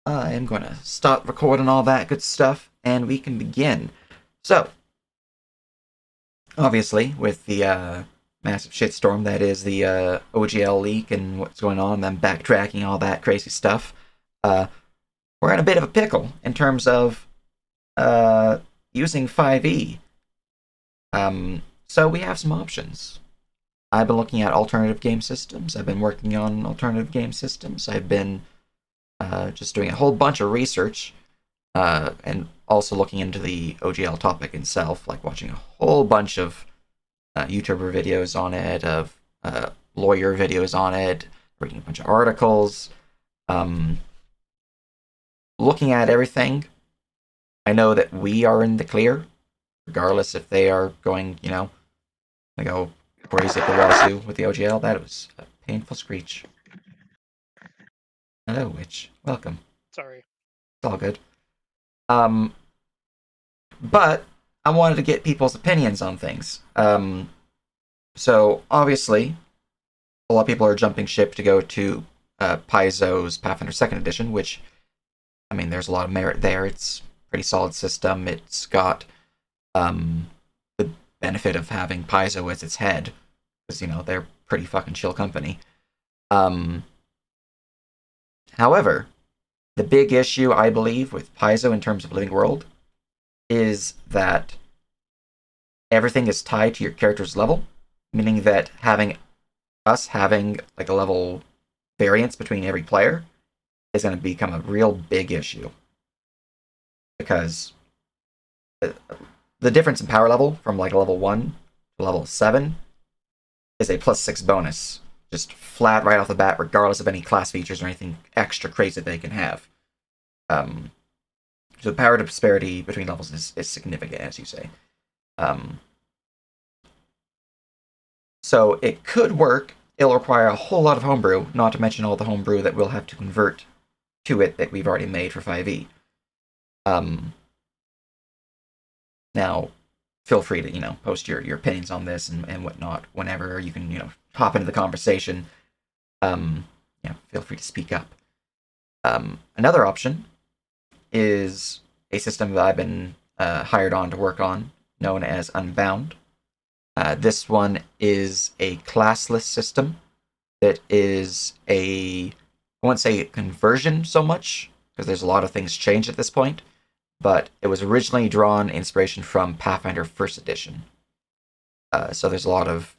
I am going to stop recording all that good stuff, and we can begin. So, obviously, with the massive shitstorm that is the OGL leak and what's going on, them backtracking, all that crazy stuff, uh, we're in a bit of a pickle in terms of uh, using 5e. So we have some options. I've been looking at alternative game systems. I've been working on alternative game systems. I've been just doing a whole bunch of research and also looking into the OGL topic itself, like watching a whole bunch of YouTuber videos on it, of lawyer videos on it, reading a bunch of articles, um, looking at everything. I know that we are in the clear, regardless if they are going, they go crazy at the wazoo with the OGL. That was a painful screech. Hello, witch. Welcome. Sorry. It's all good. Um, but I wanted to get people's opinions on things. So obviously, a lot of people are jumping ship to go to Paizo's Pathfinder Second Edition, which I mean, there's a lot of merit there. It's a pretty solid system. It's got the benefit of having Paizo as its head, because they're pretty fucking chill company. Um, However, the big issue I believe with Paizo in terms of Living World is that everything is tied to your character's level, meaning that having like a level variance between every player is going to become a real big issue because the difference in power level from like level 1 to level 7 is a +6 bonus, just flat right off the bat, regardless of any class features or anything extra crazy they can have. Um, so the power disparity between levels is significant, as you say. Um, so it could work. It'll require a whole lot of homebrew, not to mention all the homebrew that we'll have to convert to it that we've already made for 5e. Um, Now, feel free to post your opinions on this and whatnot whenever you can hop into the conversation. Feel free to speak up. Another option is a system that I've been hired on to work on, known as Unbound. This one is a classless system that is I wouldn't say conversion so much, because there's a lot of things changed at this point, but it was originally drawn inspiration from Pathfinder First Edition. So there's a lot of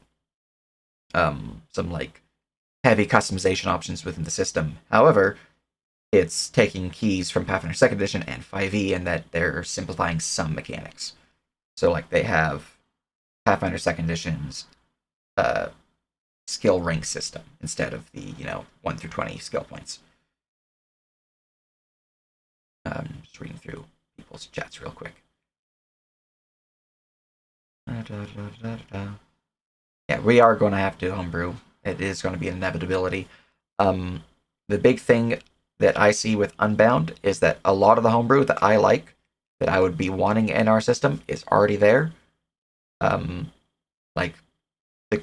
some like heavy customization options within the system. However, it's taking keys from Pathfinder Second Edition and 5e, and that they're simplifying some mechanics. So like they have Pathfinder Second Edition's uh, skill rank system instead of the 1 through 20 skill points. Just reading through people's chats real quick. Yeah, we are going to have to homebrew. It is going to be an inevitability. The big thing that I see with Unbound is that a lot of the homebrew that I like, that I would be wanting in our system, is already there. Like,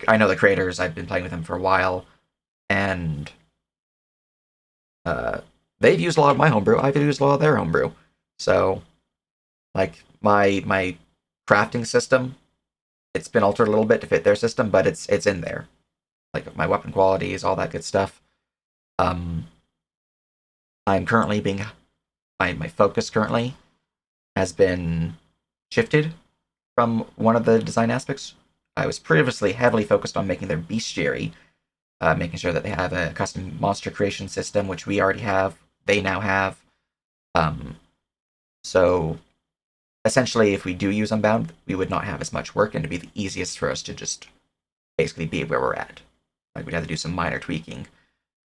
I know the creators, I've been playing with them for a while, and they've used a lot of my homebrew. I've used a lot of their homebrew. So, like, my crafting system, it's been altered a little bit to fit their system, but it's in there. Like my weapon qualities, all that good stuff. Um, I'm currently being my focus currently has been shifted from one of the design aspects. I was previously heavily focused on making their bestiary, making sure that they have a custom monster creation system, which we already have. They now have. Um, so essentially, if we do use Unbound, we would not have as much work, and it'd be the easiest for us to just basically be where we're at. Like we'd have to do some minor tweaking,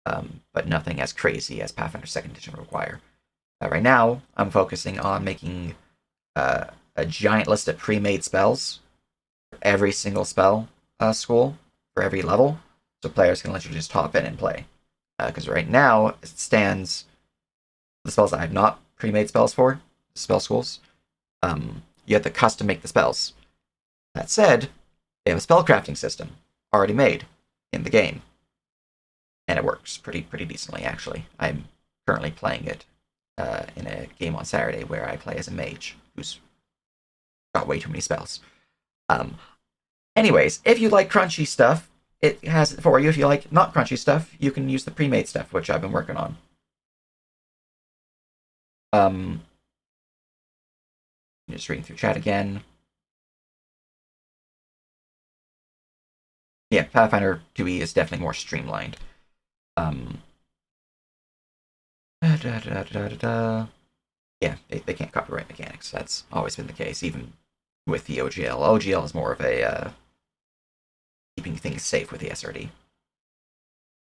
but nothing as crazy as Pathfinder Second Edition would require. Right now, I'm focusing on making a giant list of pre-made spells for every single spell school for every level, so players can literally just hop in and play. Because right now, as it stands, the spells that I have not pre-made spells for, spell schools, you have to custom make the spells. That said, they have a spell crafting system already made in the game, and it works pretty decently actually. I'm currently playing it in a game on Saturday where I play as a mage who's got way too many spells. Um, Anyways, if you like crunchy stuff, it has it for you. If you like not crunchy stuff, you can use the pre-made stuff, which I've been working on. Um, just reading through chat again. Yeah, Pathfinder 2e is definitely more streamlined. Um, da, da, da, da, da, da. Yeah, they can't copyright mechanics. That's always been the case, even with the OGL. OGL is more of a keeping things safe with the SRD.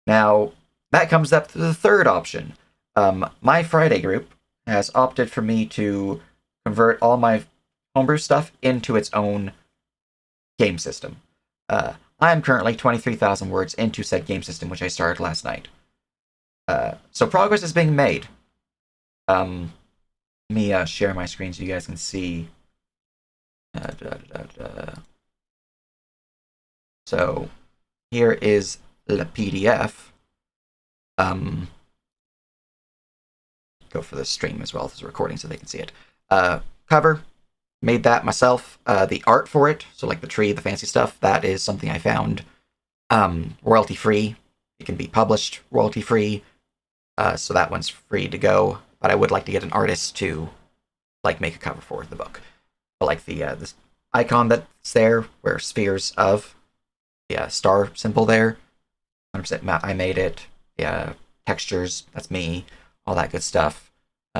Now, that comes up to the third option. My Friday group has opted for me to convert all my homebrew stuff into its own game system. I am currently 23,000 words into said game system, which I started last night. So progress is being made. Let me share my screen so you guys can see. Da, da, da. So here is the PDF. Go for the stream as well as the recording so they can see it. Cover, made that myself. The art for it, so like the tree, the fancy stuff, that is something I found royalty free. It can be published royalty free, so that one's free to go. But I would like to get an artist to like make a cover for the book. But like the this icon that's there, where spheres of the star symbol there, 100% I made it. Yeah, textures, that's me. All that good stuff.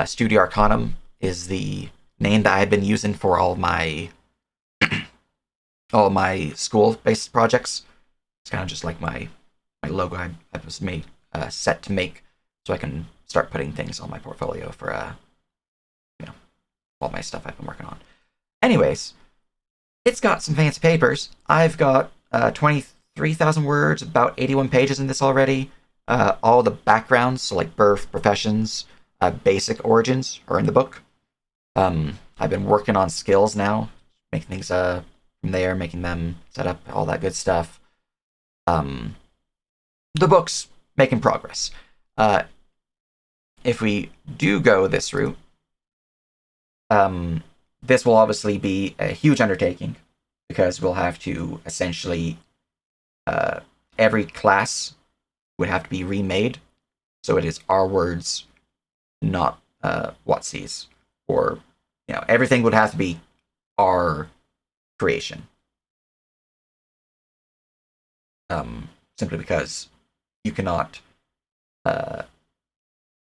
Studio Arcanum is the name that I've been using for all my school-based projects. It's kind of just like my logo I was made set to make, so I can start putting things on my portfolio for all my stuff I've been working on. Anyways, it's got some fancy papers. I've got 23,000 words, about 81 pages in this already. All the backgrounds, so like birth, professions, basic origins are in the book. I've been working on skills now, making things from there, making them set up, all that good stuff. The book's making progress. If we do go this route, this will obviously be a huge undertaking because we'll have to essentially every class would have to be remade, so it is our words, not WotC's, or everything would have to be our creation. Simply because you cannot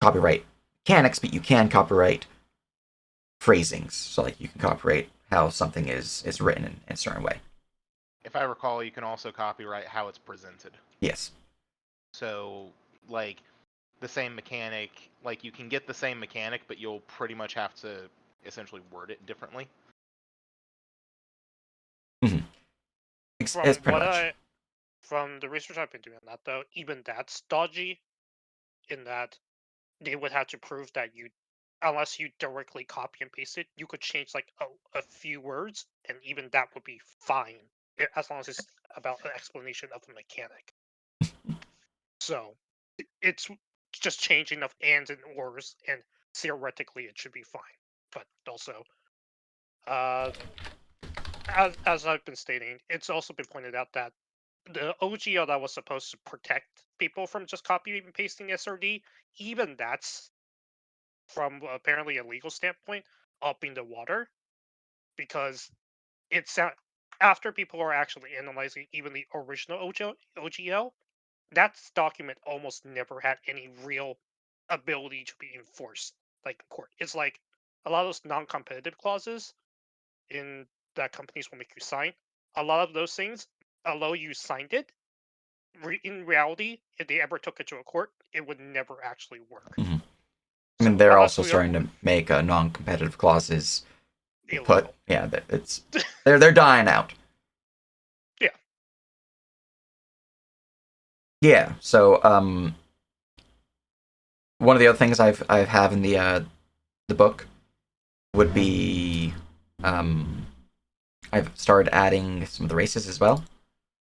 copyright mechanics, but you can copyright phrasings. So like you can copyright how something is written in a certain way. If I recall, you can also copyright how it's presented. Yes. So, like, the same mechanic, like, you can get the same mechanic, but you'll pretty much have to essentially word it differently. Mm-hmm. It's pretty much. From the research I've been doing on that, though, even that's dodgy, in that they would have to prove that unless you directly copy and paste it, you could change like a few words, and even that would be fine, as long as it's about an explanation of a mechanic. So it's just changing of ands and ors, and theoretically it should be fine. But also, as I've been stating, it's also been pointed out that the OGL that was supposed to protect people from just copying and pasting SRD, even that's, from apparently a legal standpoint, up in the water, because it's after people are actually analyzing even the original OGL, that document almost never had any real ability to be enforced like in court. It's like a lot of those non-competitive clauses in that companies will make you sign. A lot of those things, although you signed it, in reality, if they ever took it to a court, it would never actually work. Mm-hmm. I mean, they're also starting to make non-competitive clauses illegal. It's they're dying out. Yeah. Yeah. So one of the other things I have in the book would be I've started adding some of the races as well.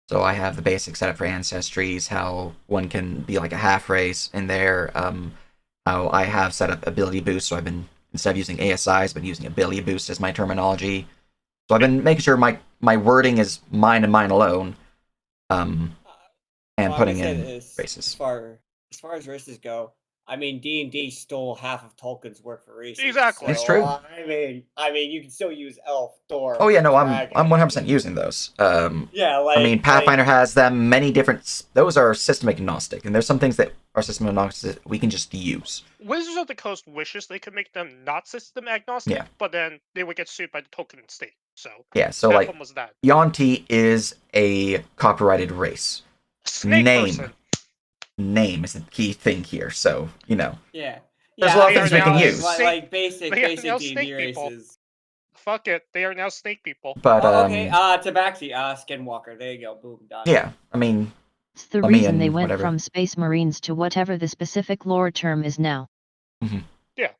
So I have the basic setup for ancestries, how one can be like a half race in there, I have set up ability boost, so I've been, instead of using ASIs, I've been using ability boost as my terminology. So I've been making sure my wording is mine and mine alone, um, and Well, I'm gonna putting say in this races. as far as races go. I mean, D&D stole half of Tolkien's work for races, Exactly. It's so true. I mean, you can still use elf, Oh dwarf, yeah, no, I'm dragon. 100% using those. Yeah, I mean, like Pathfinder has them many different. Those are system agnostic, and there's some things that are system agnostic we can just use. Wizards of the Coast wishes they could make them not system agnostic, Yeah. but then they would get sued by the Tolkien state. So Yeah, so half like of them was that. Yonti is a copyrighted race. Snake person. Name is the key thing here. So yeah. there's a Yeah, lot I of They mean, are things we yeah, can now use. snake. basic They are now D&D snake people. races. Fuck it. They are now snake people. But Okay, Tabaxi, Skinwalker. There you go. Boom, done. yeah, I mean, It's the let me reason they in went whatever. from Space Marines to whatever the specific lore term is now. Yeah.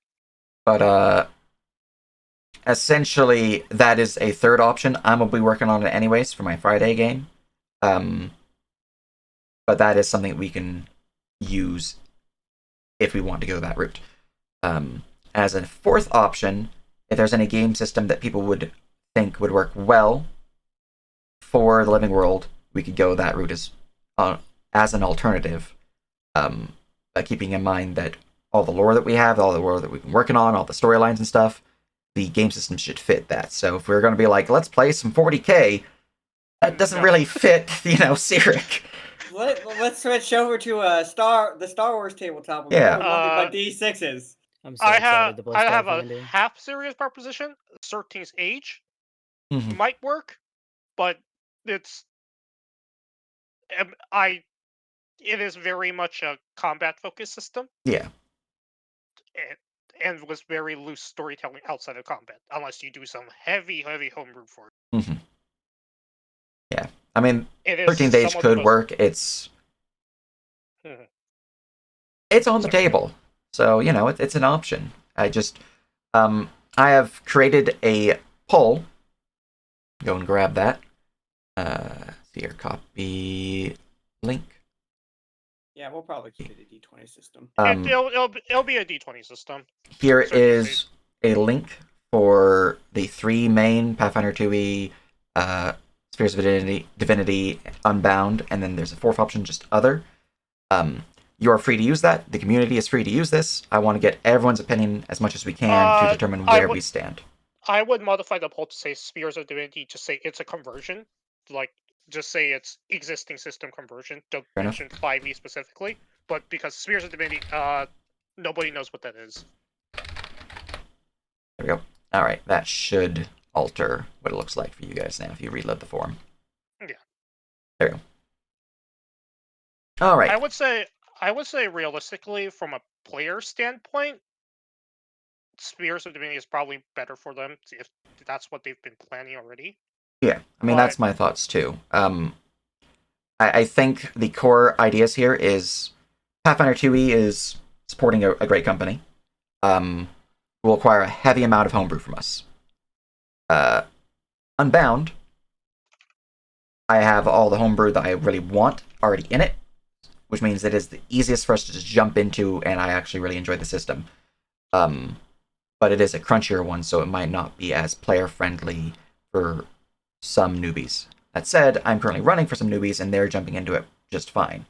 But essentially that is a third option. I'm gonna be working on it anyways for my Friday game. But that is something we can use if we want to go that route. As a fourth option, if there's any game system that people would think would work well for the Living World, we could go that route as an alternative. Keeping in mind that all the lore that we have, all the lore that we've been working on, all the storylines and stuff, the game system should fit that. So if we're going to be like, let's play some 40k, that doesn't really fit, Syrik. Let's switch over to the Star Wars tabletop. Yeah. Nothing but D6s. I'm so excited to play I have a Starfinder. half serious proposition. 13's age Mhm. might work, but it's I it is very much a combat focused system. Yeah. And was very loose storytelling outside of combat, unless you do some heavy homebrew for it. Mm-hmm. Yeah. I mean, It is 13th Age some of the could most- work. It's Mhm. it's on the Sorry. table. So, it's an option. I have created a poll. Go and grab that. See your copy link. Yeah, we'll probably keep it a D20 system. It'll be a D20 system. Here Certainly. is a link for the three main Pathfinder 2e, Spheres of Divinity, Unbound, and then there's a fourth option, just Other. You are free to use that. The community is free to use this. I want to get everyone's opinion as much as we can to determine where we stand. I would modify the poll to say Spears of Divinity, just say it's a conversion. Like, just say it's existing system conversion. Don't Fair mention 5e specifically. But because Spears of Divinity, nobody knows what that is. There we go. All right, that should alter what it looks like for you guys now if you reload the forum. Yeah. There we go. All right. I would say realistically, from a player standpoint, Spears of Divinity is probably better for them if that's what they've been planning already. Yeah, I mean, that's my thoughts too. I think the core ideas here is Pathfinder 2e is supporting a great company. Will acquire a heavy amount of homebrew from us. Unbound, I have all the homebrew that I really want already in it, which means it is the easiest for us to just jump into, and I actually really enjoy the system. But it is a crunchier one, so it might not be as player-friendly for some newbies. That said, I'm currently running for some newbies, and they're jumping into it just fine.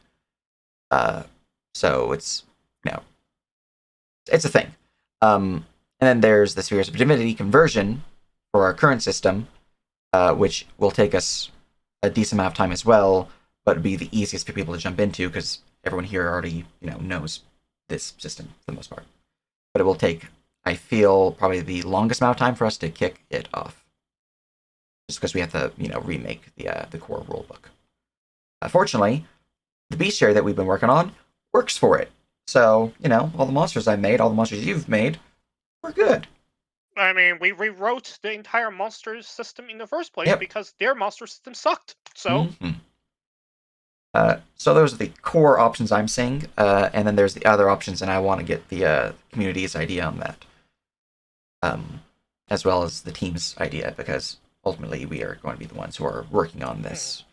So it's, it's a thing. And then there's the Spheres of Divinity conversion for our current system, which will take us a decent amount of time as well, but be the easiest for people to jump into because everyone here already, knows this system for the most part. But it will take, I feel, probably the longest amount of time for us to kick it off. Just because we have to, remake the core rulebook. Fortunately, the bestiary that we've been working on works for it. So, all the monsters I made, all the monsters you've made, we're good. I mean, we rewrote the entire monster system in the first place because their monster system sucked. So. Mm-hmm. So those are the core options I'm seeing, and then there's the other options, and I want to get the community's idea on that, as well as the team's idea, because ultimately we are going to be the ones who are working on this.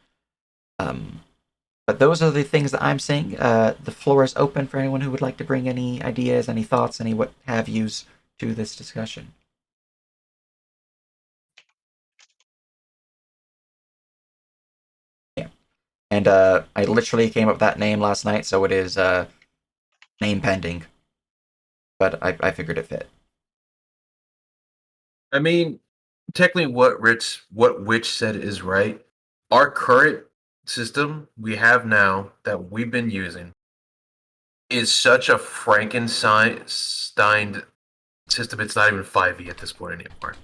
But those are the things that I'm saying. The floor is open for anyone who would like to bring any ideas, any thoughts, any what have yous to this discussion. Yeah. And I literally came up with that name last night, so it is name pending. But I figured it fit. I mean, technically, what Witch said is right. Our current system we have now that we've been using is such a Frankenstein system. It's not even 5e at this point anymore.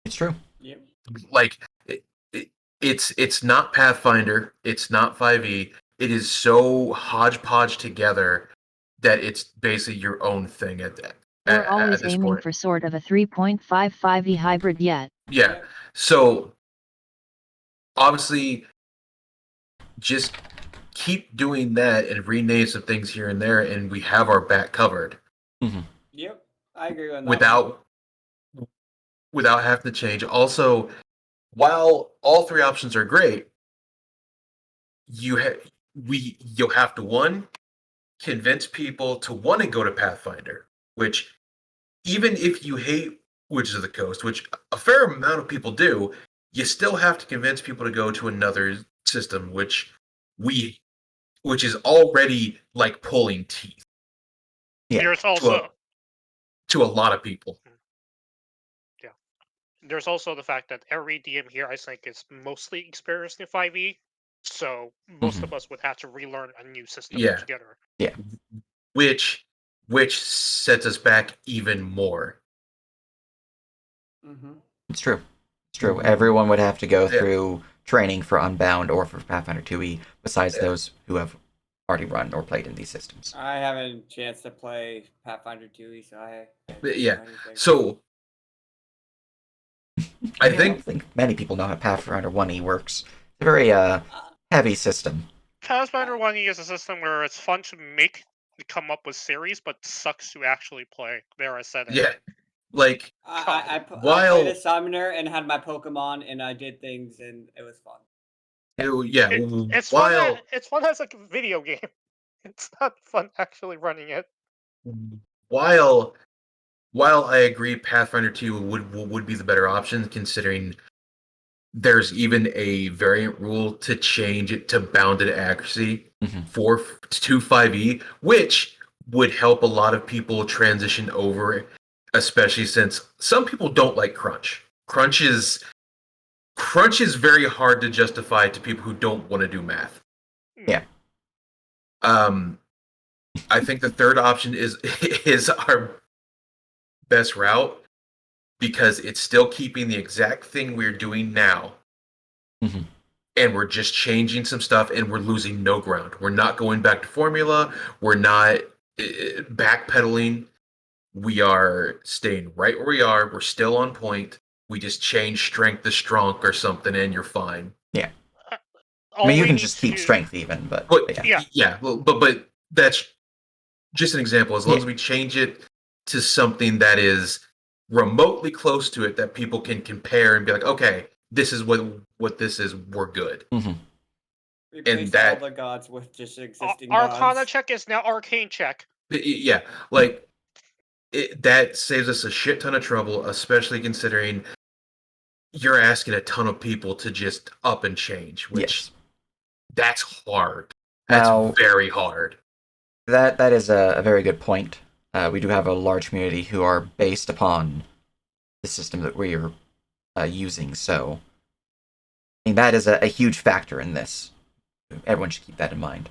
It's true. Yep. Like it's not Pathfinder. It's not 5e. It is so hodgepodge together that it's basically your own thing We're always this aiming point. for sort of a 3.55e hybrid yet. Yeah. So obviously, just keep doing that and rename some things here and there, and we have our back covered Yep. I agree on that. without having to change. Also, while all three options are great, you'll have to one convince people to want to go to Pathfinder, which even if you hate Witches of the Coast, which a fair amount of people do, you still have to convince people to go to another system, which is already like pulling teeth. Yeah. There's also To a lot of people. there's also the fact that every DM here, I think, is mostly experienced in 5e, so most of us would have to relearn a new system Yeah. altogether. Yeah. Which sets us back even more. It's true. It's true. Everyone would have to go Yeah. through training for Unbound or for Pathfinder 2e, besides Yeah. those who have already run or played in these systems. I haven't a chance to play Pathfinder 2e, so I Yeah. don't know anything. So I don't think think many people know how Pathfinder 1e works. It's a very heavy system. Pathfinder 1e is a system where it's fun to make to come up with series, but sucks to actually play. There, I said it. yeah. Like I played while a summoner and had my Pokemon, and I did things, and it was fun. It's fun. It's fun as a video game. It's not fun actually running it. while I agree Pathfinder 2 would be the better option, considering there's even a variant rule to change it to bounded accuracy for 5e, which would help a lot of people transition over, especially since some people don't like crunch. Crunch is very hard to justify to people who don't want to do math. Yeah. I think the third option is our best route because it's still keeping the exact thing we're doing now. And we're just changing some stuff and we're losing no ground. We're not going back to formula. We're not backpedaling. We are staying right where we are. We're still on point. We just change strength to strong or something and you're fine. Yeah. All I mean, you we can need just to keep do- strength even, but Yeah. But that's just an example. As long as we change it to something that is remotely close to it that people can compare and be like, okay, this is what this is. We're good. Replace all the gods with just existing Arcana gods. check is now Arcane check. Yeah, like that saves us a shit ton of trouble, especially considering you're asking a ton of people to just up and change, which that's hard. That's very hard. That is a very good point. We do have a large community who are based upon the system that we are using, so I mean, that is a huge factor in this. Everyone should keep that in mind.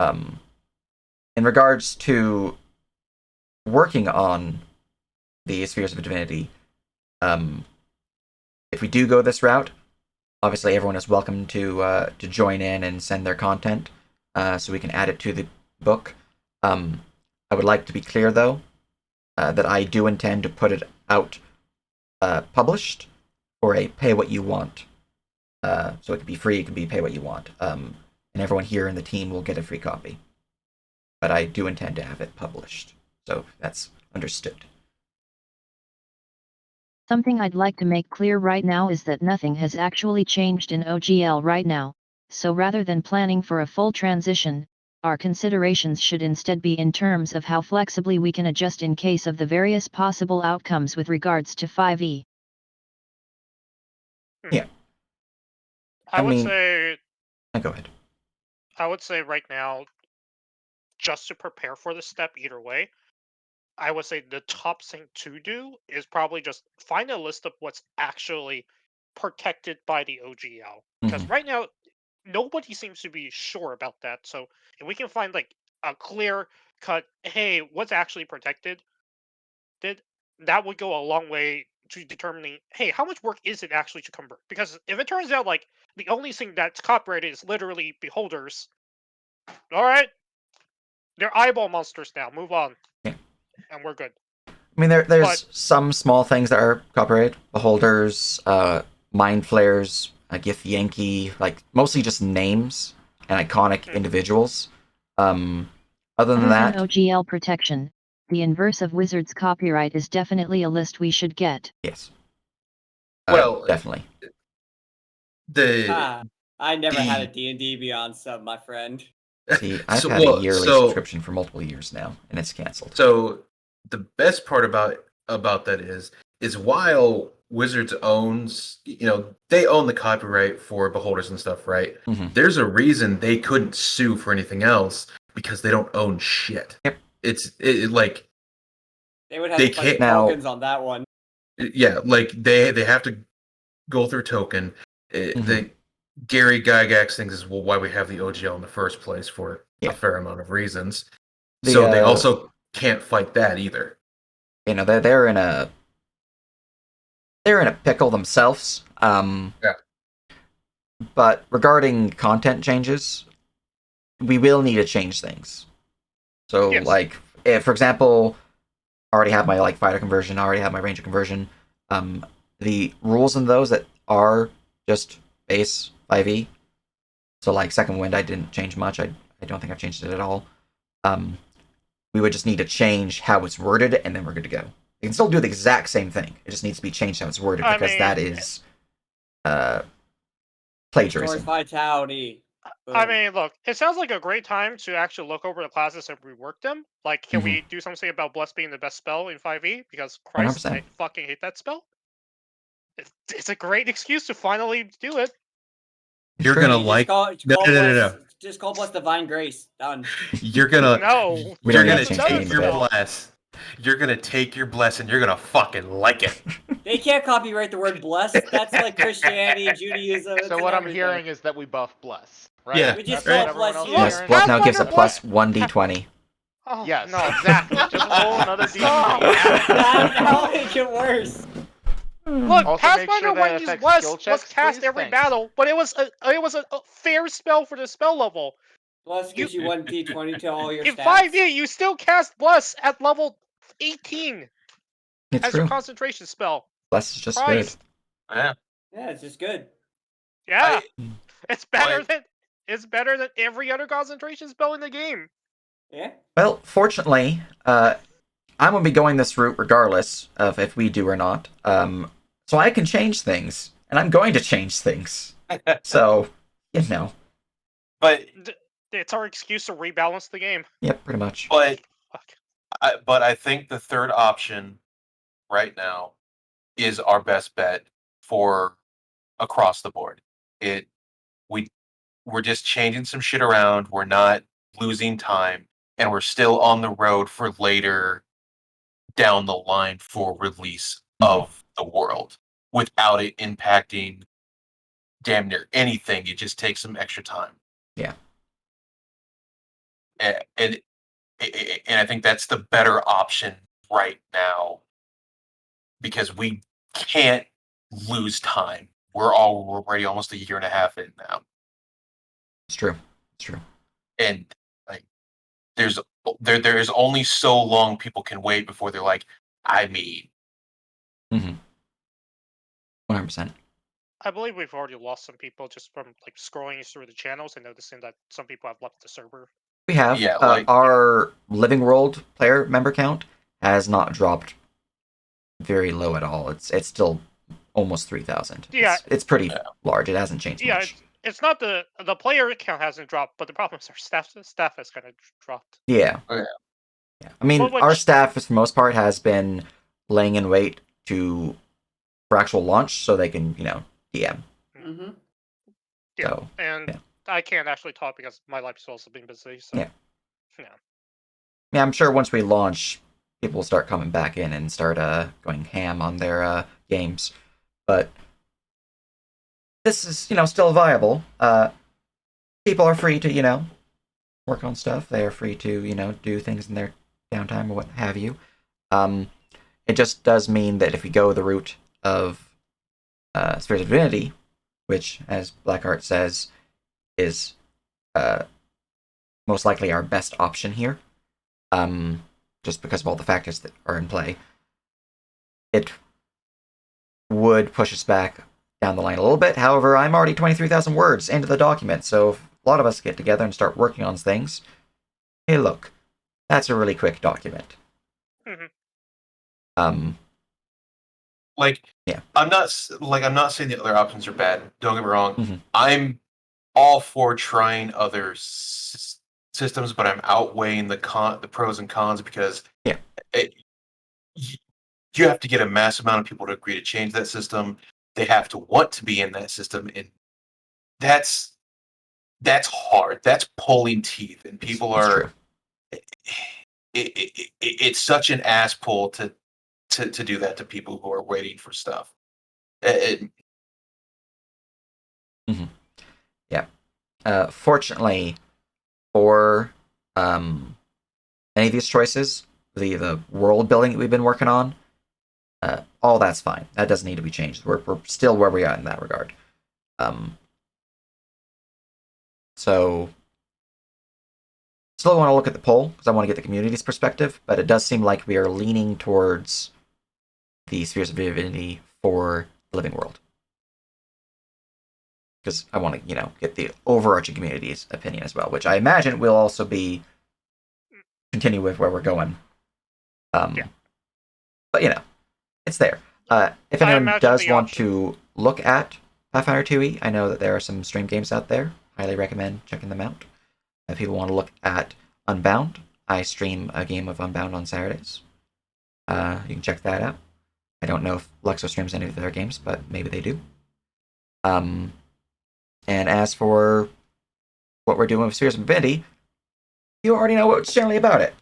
In regards to working on the Spheres of Divinity, if we do go this route, obviously everyone is welcome to join in and send their content, so we can add it to the book. I would like to be clear, though, that I do intend to put it out published for a pay what you want. So it can be free, it can be pay what you want. And everyone here in the team will get a free copy. But I do intend to have it published. So that's understood. Something I'd like to make clear right now is that nothing has actually changed in OGL right now. So rather than planning for a full transition, our considerations should instead be in terms of how flexibly we can adjust in case of the various possible outcomes with regards to 5e. Yeah. I would mean- say Go ahead. I would say right now, just to prepare for the step either way, I would say the top thing to do is probably just find a list of what's actually protected by the OGL. Because right now, nobody seems to be sure about that. So if we can find like a clear cut, hey, what's actually protected, that would go a long way to determining, hey, how much work is it actually to convert? Because if it turns out like the only thing that's copyrighted is literally beholders, all right, they're eyeball monsters now. Move on, Yeah. and we're good. I mean, there's But- some small things that are copyrighted. Beholders, mind flares, Gith Yankee, like mostly just names and iconic individuals. Other than that, OGL protection, the inverse of Wizards copyright is definitely a list we should get. yes. Well, Definitely. the I never had a the- D&D Beyond sub, my friend. See, I've So- had well, a yearly so- subscription for multiple years now, and it's canceled. So the best part about that is while Wizards owns, they own the copyright for Beholders and stuff, right? Mhm. There's a reason they couldn't sue for anything else because they don't own shit. Yep. Like They would have They to fight can't- Now- tokens on that one. yeah, like they have to go through token. The Gary Gygax thinks is why we have the OGL in the first place for Yeah. a fair amount of reasons. The, So they uh, also can't fight that either. They're in a pickle themselves. Yeah. But regarding content changes, we will need to change things. So, Yes. like, if, for example, I already have my fighter conversion, I already have my ranger conversion. The rules in those that are just base 5e. So, like Second Wind, I didn't change much. I don't think I've changed it at all. We would just need to change how it's worded, and then we're good to go. You can still do the exact same thing. It just needs to be changed how it's worded I because mean- that is Towards plagiarism. vitality. I Boom. mean, look, it sounds like a great time to actually look over the classes and rework them. Like, can we do something about Bless being the best spell in 5e? Because, Christ, I 100%. fucking hate that spell. It's a great excuse to finally do it. You're Sure. gonna Just like call, no, call no, no, Bless- no. Just call Bless Divine Grace. Done. you're gonna No, We you're don't gonna need to change take the name your of it. bless. You're gonna take your bless and you're gonna fucking like it. They can't copyright the word bless. That's like Christianity and Judaism. It's So in what I'm everything. hearing is that we buff Bless, right? Yeah, We just That's call what it everyone Bless else you. is Yes, hearing? Bluff now gives a Pathfinder plus 1d20. Oh, Yes, no. exactly. Just roll another d20. That'll make it worse. Look, Also make Pathfinder sure that when it used affects Bless skill was checks, cast please. every Thanks. battle, but it was a fair spell for the spell level. Bless gives you 1d20 to all your In stats. 5e, you still cast Bless at level 18 It's as true. your concentration spell. Bless is just Christ. Yeah. Yeah, it's just good. Yeah, it's better like- than every other concentration spell in the game. Yeah. good. Well, fortunately, I'm gonna be going this route regardless of if we do or not. So I can change things, and I'm going to change things. So, But It's our excuse to rebalance the game. yep, pretty much. but Fuck. I think the third option right now is our best bet for across the board. We're just changing some shit around. We're not losing time, and we're still on the road for later down the line for release of the world without it impacting damn near anything. It just takes some extra time. Yeah. And I think that's the better option right now because we can't lose time. We're already almost a year and a half in now, It's true. It's true. and like there is only so long people can wait before they're like, I mean, 100%. I believe we've already lost some people just from like scrolling through the channels and noticing that some people have left the server. We have Yeah, our Living World player member count has not dropped very low at all. It's still almost 3,000. Yeah. It's pretty large. It hasn't changed Yeah, much. it's not the player count hasn't dropped, but the problem is our staff has kind of dropped. Yeah. Oh, yeah. Yeah. I mean, Well, our which- staff, for the most part, has been laying in wait for actual launch so they can, DM. Mm-hmm. Yeah, So, and yeah. I can't actually talk because my life has also been busy. So Yeah. yeah. Yeah, I'm sure once we launch, people will start coming back in and start going ham on their games. But this is, still viable. People are free to, work on stuff. They are free to, do things in their downtime or what have you. It just does mean that if we go the route of Spheres of Divinity, which, as Blackheart says, is most likely our best option here, just because of all the factors that are in play, it would push us back down the line a little bit. However, I'm already 23,000 words into the document, so if a lot of us get together and start working on things, hey, look, that's a really quick document. Mm-hmm. Like, Yeah. I'm not saying the other options are bad. Don't get me wrong. Mm-hmm. I'm all for trying other systems, but I'm outweighing the pros and cons because Yeah. You have to get a massive amount of people to agree to change that system. They have to want to be in that system, and that's hard. That's pulling teeth, and people It's are. true. It's such an ass pull to do that to people who are waiting for stuff. Yeah. Fortunately, for any of these choices, the world building that we've been working on, all that's fine. That doesn't need to be changed. We're still where we are in that regard. So still want to look at the poll because I want to get the community's perspective, but it does seem like we are leaning towards the Spheres of Divinity for the Living World. Because I want to, get the overarching community's opinion as well, which I imagine will also be continue with where we're going. Yeah. But it's there. If I anyone imagine does the want option- to look at Pathfinder 2e, I know that there are some stream games out there. Highly recommend checking them out. If people want to look at Unbound, I stream a game of Unbound on Saturdays. You can check that out. I don't know if Luxo streams any of their games, but maybe they do. And as for what we're doing with Spheres of Divinity, you already know what's generally about it.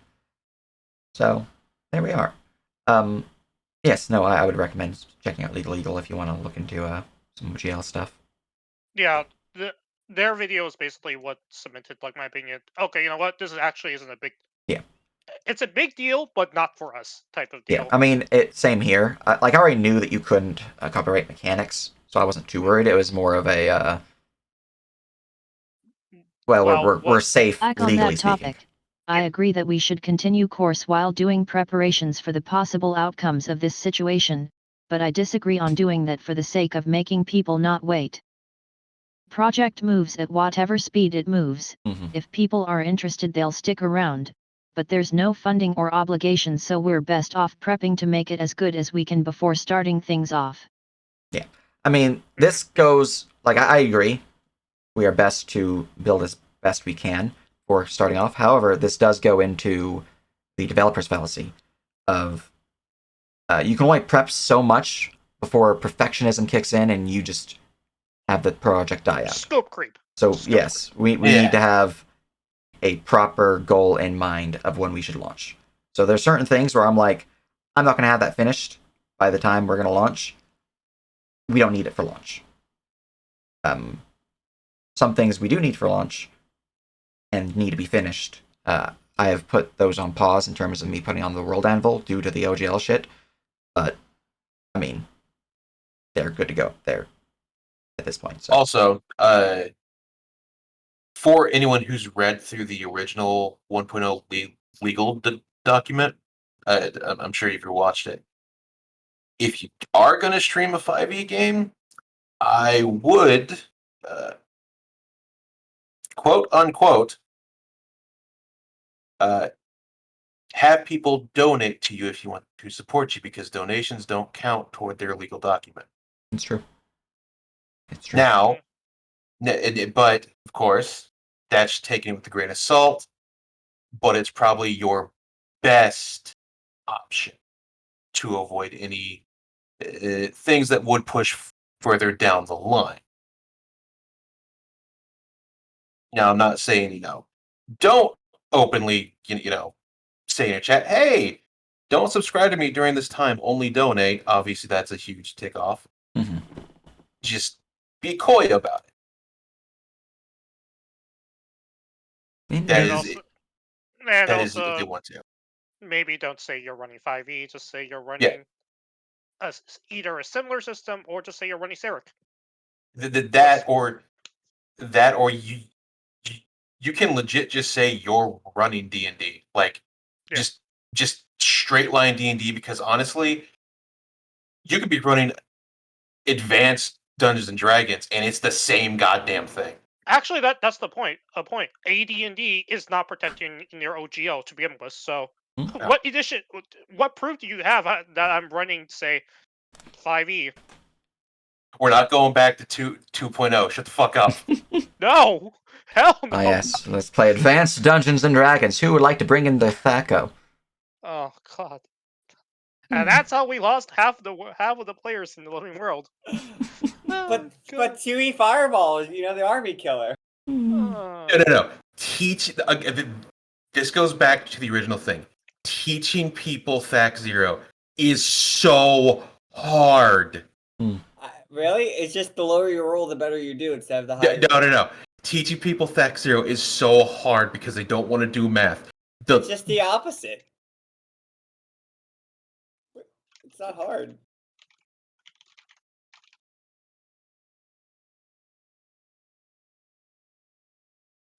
So, there we are. Yes, no, I would recommend checking out Legal Eagle if you want to look into some GL stuff. Yeah, their video is basically what cemented like my opinion. Okay, you know what? This actually isn't a big. Yeah. It's a big deal, but not for us type of deal. Yeah, I mean, same here. I already knew that you couldn't copyright mechanics, so I wasn't too worried. It was more of a, we're safe Back on legally that speaking. topic, I agree that we should continue course while doing preparations for the possible outcomes of this situation, but I disagree on doing that for the sake of making people not wait. Project moves at whatever speed it moves. Mm-hmm. If people are interested, they'll stick around, but there's no funding or obligation, so we're best off prepping to make it as good as we can before starting things off. Yeah. I mean, this goes, I agree. We are best to build as best we can for starting off. However, this does go into the developer's fallacy of you can only prep so much before perfectionism kicks in and you just have the project die out. Scope creep. So, Scope yes, we need to have a proper goal in mind of when we should launch. So there's certain things where I'm like, I'm not going to have that finished by the time we're going to launch. We don't need it for launch. Some things we do need for launch and need to be finished. I have put those on pause in terms of me putting on the World Anvil due to the OGL shit. But, I mean, they're good to go there at this point. So. Also, for anyone who's read through the original 1.0 legal document, I'm sure you've watched it. If you are going to stream a 5e game, I would, quote unquote, have people donate to you if you want to support you, because donations don't count toward their legal document. It's true. It's true. Now, But of course, that's taken with a grain of salt. But it's probably your best option to avoid any things that would push further down the line. Now, I'm not saying don't openly say in your chat, hey, don't subscribe to me during this time. Only donate. Obviously, that's a huge tick off. Mm-hmm. Just be coy about it. That And is also, and that is if they also want to. maybe don't say you're running 5e. Just say you're Yeah, running either a similar system or just say you're running Syrik. that or you you can legit just say you're running D&D. Like Yeah. just straight line D&D, because honestly, you could be running advanced Dungeons and Dragons and it's the same goddamn thing. Actually, that's the point. AD&D is not protecting in your OGL to begin with. So, Hmm. what edition? What proof do you have that I'm running, say, 5e? We're not going back to 2.0. Shut the fuck up. No, hell no. Ah, yes. Let's play Advanced Dungeons and Dragons. Who would like to bring in the Thaco? Oh God. And that's how we lost half of the players in the Living World. But 2E Fireball is the army killer. No. Teach. This goes back to the original thing. Teaching people Fact Zero is so hard. Really? It's just the lower you roll, the better you do instead of the higher. No. Teaching people Fact Zero is so hard because they don't want to do math. It's just the opposite. It's not hard.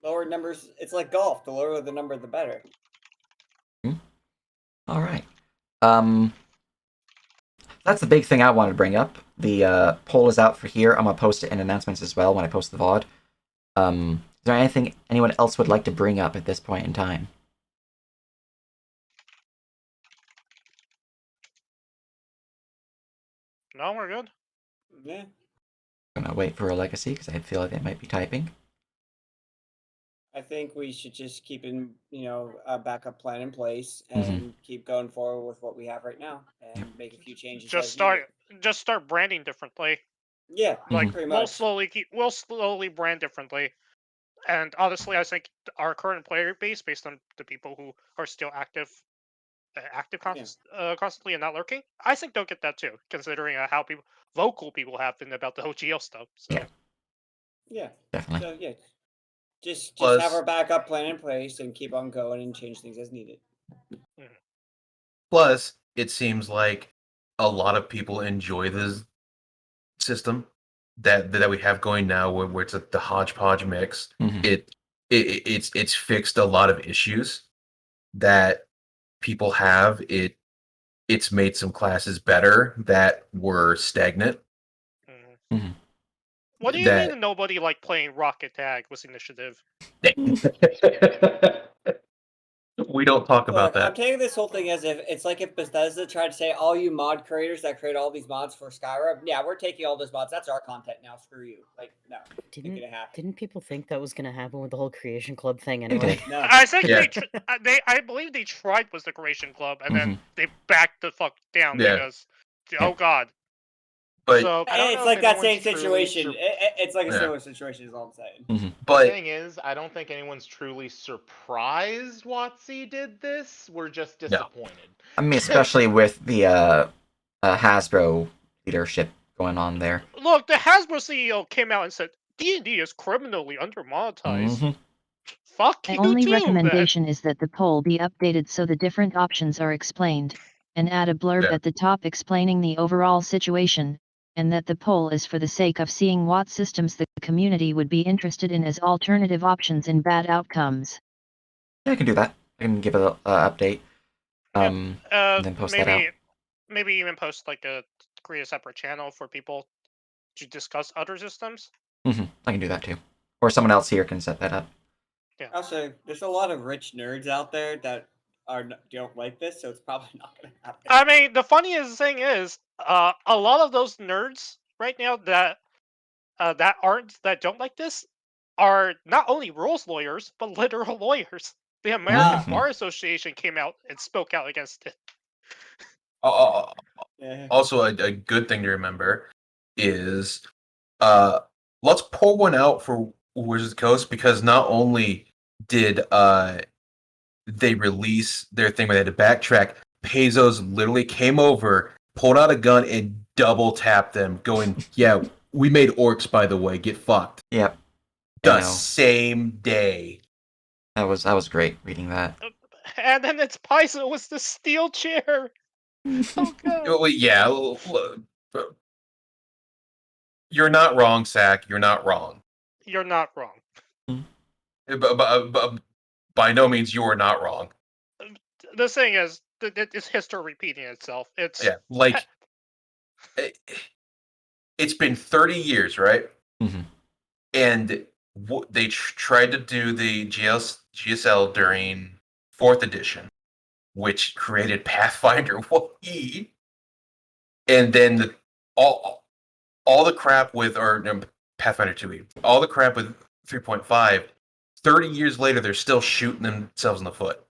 Lower numbers, it's like golf. The lower the number, the better. All right. That's the big thing I wanted to bring up. The poll is out for here. I'm gonna post it in announcements as well when I post the VOD. Is there anything anyone else would like to bring up at this point in time? No, we're good. Yeah. I'm gonna wait for a legacy because I feel like they might be typing. I think we should just keep a backup plan in place and keep going forward with what we have right now and make a few changes. Just start branding differently. Yeah, like pretty we'll much. we'll slowly brand differently. And honestly, I think our current player base, based on the people who are still active constantly and not lurking, I think they'll get that too, considering how vocal people have been about the OGL stuff. So. Yeah, definitely. So yeah, just Plus, have our backup plan in place and keep on going and change things as needed. Plus, it seems like a lot of people enjoy this system that we have going now, where it's the hodgepodge mix. It's fixed a lot of issues that people have. It's made some classes better that were stagnant. What do you mean nobody liked playing Rocket Tag with Initiative? We don't talk about that. I'm taking this whole thing as if it's like if Bethesda tried to say, all you mod creators that create all these mods for Skyrim, yeah, we're taking all those mods. That's our content now. Screw you. Like, no, ain't gonna happen. Didn't people think that was gonna happen with the whole Creation Club thing anyway? No. I think I believe they tried with the Creation Club and then they backed the fuck down because, oh god. But so, it's like that same situation. It's like a similar situation is all I'm saying. But the thing is, I don't think anyone's truly surprised WotC did this. We're just disappointed. I mean, especially with the Hasbro leadership going on there. Look, the Hasbro CEO came out and said D&D is criminally undermonetized. Fuck My you only too, recommendation is that the poll be updated so the different options are explained, and add a blurb at the top explaining the overall situation, and that the poll is for the sake of seeing what systems the community would be interested in as alternative options in bad outcomes. Yeah, I can do that. I can give an update. And then post that out. Maybe even post create a separate channel for people to discuss other systems. I can do that too. Or someone else here can set that up. Yeah. Also, there's a lot of rich nerds out there that don't like this, so it's probably not going to happen. I mean, the funniest thing is, a lot of those nerds right now that that don't like this are not only rules lawyers but literal lawyers. The American Mhm. Bar Association came out and spoke out against it. Yeah. Also, a good thing to remember is let's pull one out for Wizards of the Coast, because not only did they release their thing where they had to backtrack, Pezos literally came over, pulled out a gun, and double tapped them, going, "Yeah, we made orcs, by the way. Get fucked." Yep. I The know. same day. That was great reading that. And then its Paizo was the steel chair. Oh god. Well, yeah, you're not wrong, Sack. You're not wrong. You're not wrong. But by no means you are not wrong. The thing is, it's history repeating itself. It's Yeah, like it's been 30 years, right? Mhm. And they tried to do the GSL during 4th edition, which created Pathfinder 1E, and then all the crap with Pathfinder 2E, all the crap with 3.5. 30 years later, they're still shooting themselves in the foot.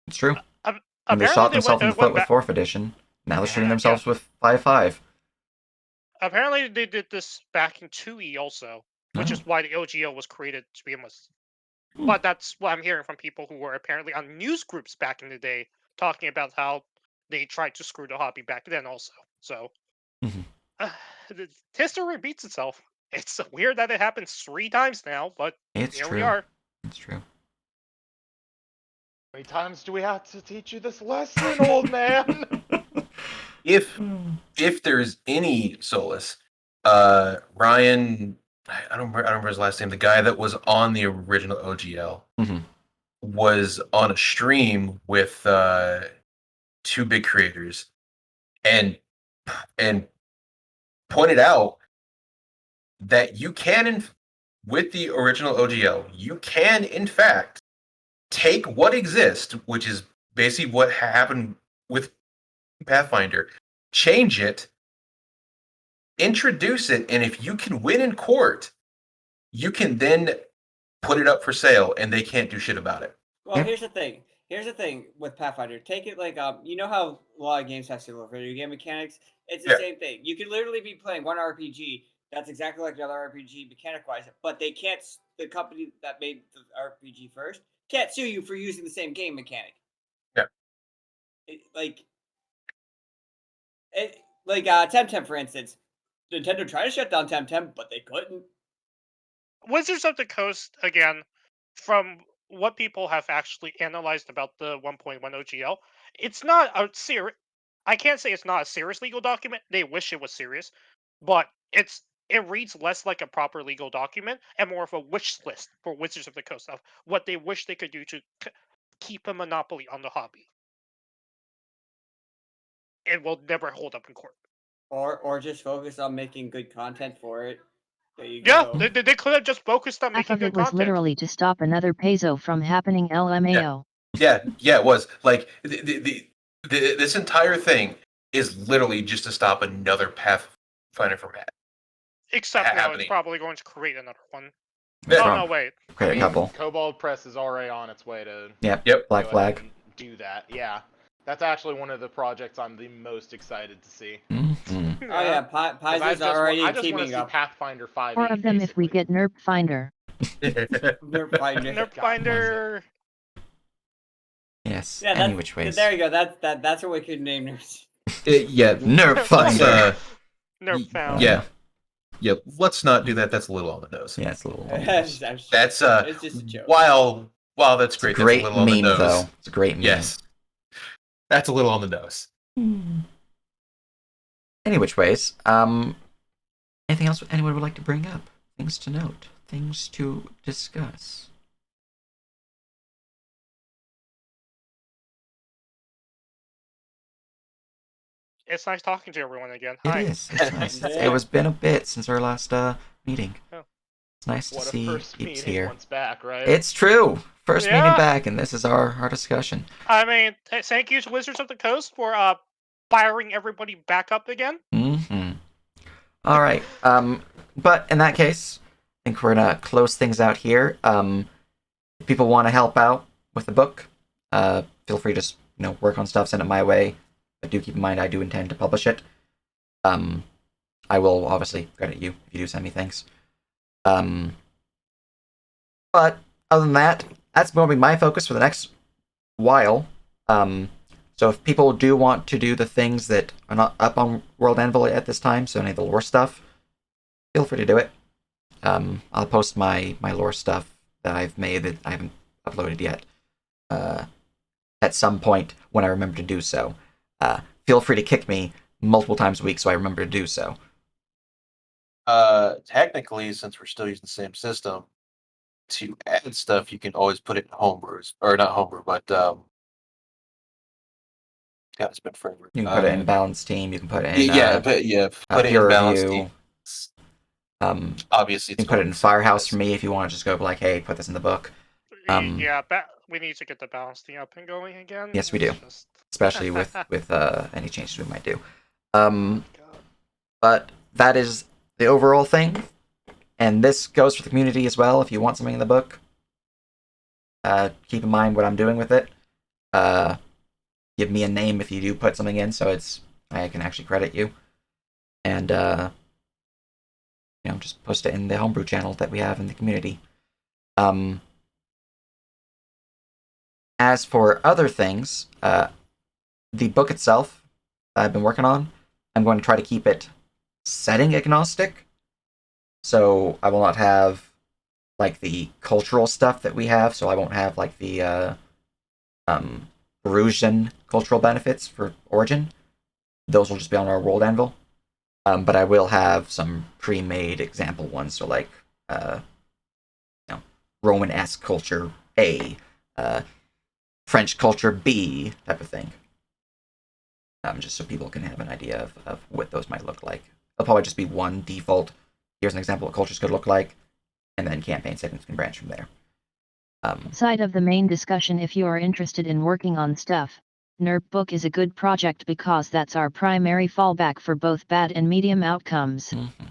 It's true. And they apparently shot they themselves in the went foot with back. 4th edition. Now they're shooting Yeah. themselves with 5.5. Apparently they did this back in 2E also, which Oh. is why the OGO was created to begin with. Hmm. But that's what I'm hearing from people who were apparently on news groups back in the day, talking about how they tried to screw the hobby back then also. So Mhm. history repeats itself. It's weird that it happens 3 times now, but It's here true. we are. It's true. How many times do we have to teach you this lesson, old man? If there's any solace, Ryan, I don't remember his last name. The guy that was on the original OGL Mhm. was on a stream with 2 big creators, and pointed out that you can, with the original OGL, you can in fact take what exists, which is basically what happened with Pathfinder, change it, introduce it, and if you can win in court, you can then put it up for sale, and they can't do shit about it. Well, Yep. here's the thing. Here's the thing with Pathfinder. Take it like you know how a lot of games have similar video game mechanics. It's the Yeah. same thing. You could literally be playing one RPG that's exactly like another RPG mechanic wise, but they can't. The company that made the RPG first can't sue you for using the same game mechanic. Yeah. Like Temtem, for instance. Nintendo tried to shut down Temtem, but they couldn't. Wizards of the Coast, again, from what people have actually analyzed about the 1.1 OGL, it's not a serious. I can't say it's not a serious legal document. They wish it was serious, but it reads less like a proper legal document and more of a wish list for Wizards of the Coast of what they wish they could do to keep a monopoly on the hobby. It will never hold up in court. Or just focus on making good content for it. There you Yeah, go. they could have just focused on Half making of good it was content. literally to stop another peso from happening LMAO. Yeah, it was like this entire thing is literally just to stop another Pathfinder from Except now it's happening. probably going to create another one. That's Oh wrong. no, wait. Create a couple. Kobold Press is already on its way to Yep. Black go Flag. ahead and do that. Yeah, that's actually one of the projects I'm the most excited to see. Mhm. Oh yeah, 'Cause Paizo's already I just want to teaming see up. Pathfinder 5e. 4 of them if we basically. get Nerp Finder. Nerf Finder. Nerf God, Finder. Yes. Yeah, Any which ways. there you go. That's a wicked name. Yeah, Nerf Finder. Nerf found. Yeah. Let's not do that. That's a little on the nose. Yeah, it's a little. That's That's it's just a joke. while that's It's a great. great That's a little meme, on the nose. though. It's a great meme. Yes, that's a little on the nose. Any which ways. Anything else anyone would like to bring up? Things to note. Things to discuss. It's nice talking to everyone again. It Hi. is. It's nice. Yeah. It was been a bit since our last meeting. Oh. It's nice to What a see first peeps meeting here. once back, right? It's true. First Yeah. meeting back, and this is our discussion. I mean, thank you to Wizards of the Coast for firing everybody back up again. Mm-hmm. All right. But in that case, I think we're gonna close things out here. If people want to help out with the book, feel free to just work on stuff, send it my way. But do keep in mind I do intend to publish it. I will obviously credit you if you do send me things. But other than that, that's going to be my focus for the next while. So if people do want to do the things that are not up on World Anvil at this time, so any of the lore stuff, feel free to do it. I'll post my lore stuff that I've made that I haven't uploaded yet at some point when I remember to do so. Feel free to kick me multiple times a week so I remember to do so. Technically, since we're still using the same system, to add stuff, you can always put it in homebrews, or not homebrew, but God, it's been forever. You can put it in Balance Team. You can put it in put it Peer in balance Review. team. You Obviously, can put it in Firehouse for me if you want to just go like, hey, put this in the book. Yeah, we need to get the balance thing up and going again. Yes, we do. Just... Especially with any changes we might do. God. But that is the overall thing. And this goes for the community as well. If you want something in the book, keep in mind what I'm doing with it. Give me a name if you do put something in, so I can actually credit you. And just post it in the homebrew channel that we have in the community. As for other things, the book itself I've been working on, I'm going to try to keep it setting agnostic. So I will not have like the cultural stuff that we have. So I won't have like the Perusian cultural benefits for Origin. Those will just be on our World Anvil. But I will have some pre-made example ones. So like Romanesque culture A, French culture B type of thing. Just so people can have an idea of what those might look like. It'll probably just be one default. Here's an example of what cultures could look like, and then campaign settings can branch from there. Side of the main discussion, if you are interested in working on stuff, NERP book is a good project because that's our primary fallback for both bad and medium outcomes. Mm-hmm.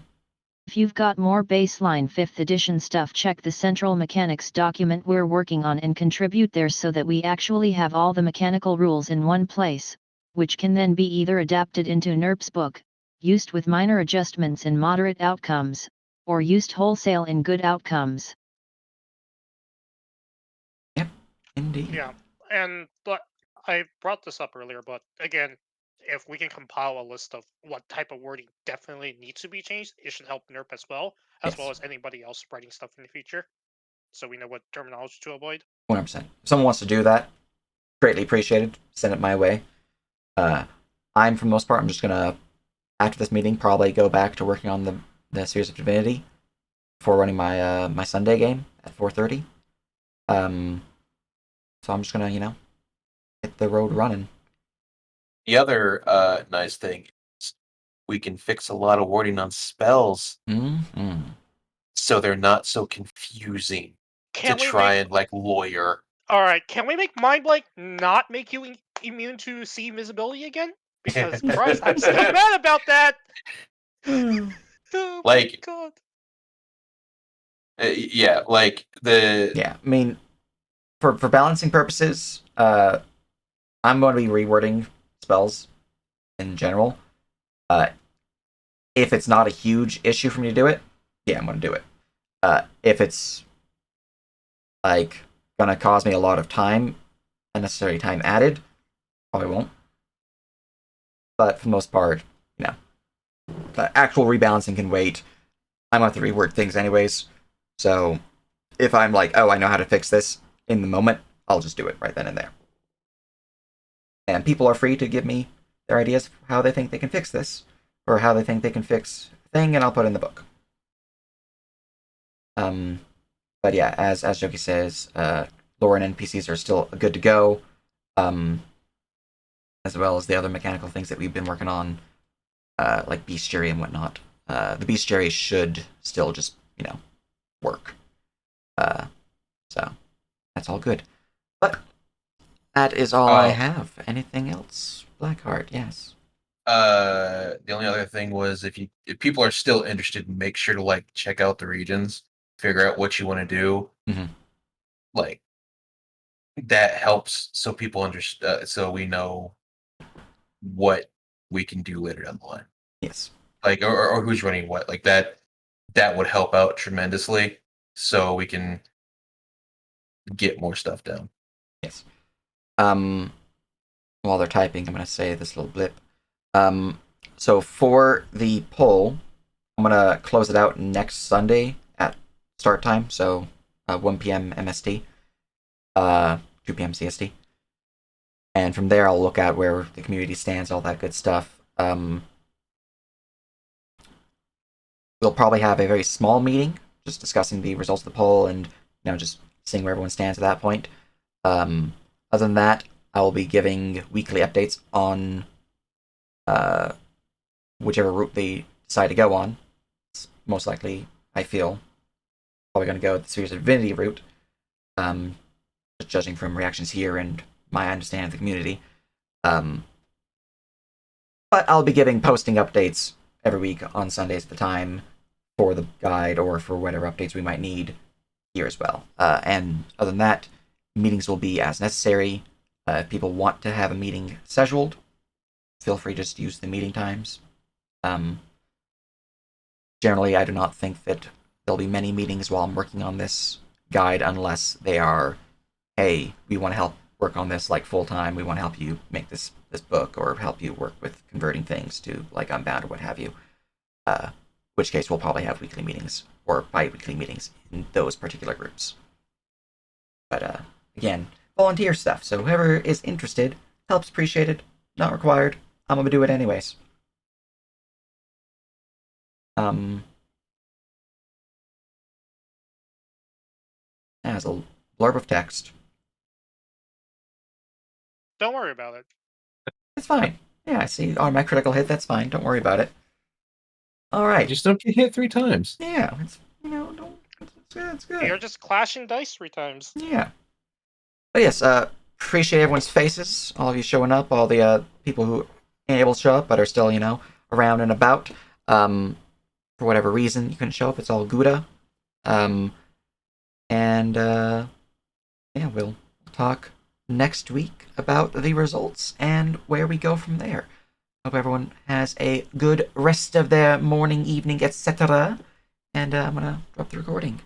If you've got more baseline 5th edition stuff, check the central mechanics document we're working on and contribute there so that we actually have all the mechanical rules in one place, which can then be either adapted into NERP's book, used with minor adjustments in moderate outcomes, or used wholesale in good outcomes. Yep, indeed. Yeah, and I brought this up earlier, but again, if we can compile a list of what type of wording definitely needs to be changed, it should help NERP as well Yes. as anybody else writing stuff in the future, so we know what terminology to avoid. 100%. If someone wants to do that, greatly appreciated. Send it my way. I'm, for the most part, I'm just gonna, after this meeting, probably go back to working on the Spheres of Divinity before running my my Sunday game at 4:30. So I'm just gonna, hit the road running. The other nice thing is we can fix a lot of wording on spells, Mm-hmm. so they're not so confusing to try and like lawyer. All right, can we make Mind Blank not make you immune to see invisibility again? Because Christ, I'm still mad about that. Oh my Like, God. yeah, like the Yeah, I mean, for balancing purposes, I'm going to be rewording spells in general. If it's not a huge issue for me to do it, yeah, I'm going to do it. If it's like going to cause me a lot of time, unnecessary time added, probably won't. But for the most part, the actual rebalancing can wait. I'm going to have to reword things anyways. So if I'm like, oh, I know how to fix this in the moment, I'll just do it right then and there. And people are free to give me their ideas of how they think they can fix this, or how they think they can fix a thing, and I'll put it in the book. But yeah, as Joki says, lore and NPCs are still good to go, as well as the other mechanical things that we've been working on, like bestiary and whatnot. The bestiary should still just, work. So that's all good. But that is all I have. Anything else, Blackheart? Yes. The only other thing was if people are still interested, make sure to like check out the regions, figure out what you want to do. Mhm. Like that helps so people understand, so we know what we can do later down the line. Yes. Like or who's running what. Like that would help out tremendously, so we can get more stuff done. Yes. While they're typing, I'm gonna say this little blip. So for the poll, I'm gonna close it out next Sunday at start time, so 1 p.m. MST, 2 p.m. CST, and from there I'll look at where the community stands, all that good stuff. We'll probably have a very small meeting, just discussing the results of the poll and just seeing where everyone stands at that point. Other than that, I will be giving weekly updates on whichever route they decide to go on. It's most likely, I feel, probably going to go the Spheres of Divinity route, just judging from reactions here and my understanding of the community. But I'll be posting updates every week on Sundays at the time for the guide or for whatever updates we might need here as well. And other than that, meetings will be as necessary. If people want to have a meeting scheduled, feel free to just use the meeting times. Generally, I do not think that there'll be many meetings while I'm working on this guide unless they are, hey, we want to help work on this like full time. We want to help you make this book or help you work with converting things to like Unbound or what have you. Which case we'll probably have weekly meetings or bi-weekly meetings in those particular groups. But again, volunteer stuff. So whoever is interested, help's appreciated, not required. I'm gonna do it anyways. As a blurb of text. Don't worry about it. It's fine. Yeah, I see. On my critical hit, that's fine. Don't worry about it. All right. Just don't get hit 3 times. Yeah, it's don't. It's good. You're just clashing dice 3 times. Yeah. But yes, appreciate everyone's faces, all of you showing up, all the people who ain't able to show up but are still, around and about. For whatever reason you couldn't show up, it's all Gouda. And yeah, we'll talk next week about the results and where we go from there. Hope everyone has a good rest of their morning, evening, etc. And I'm gonna drop the recording.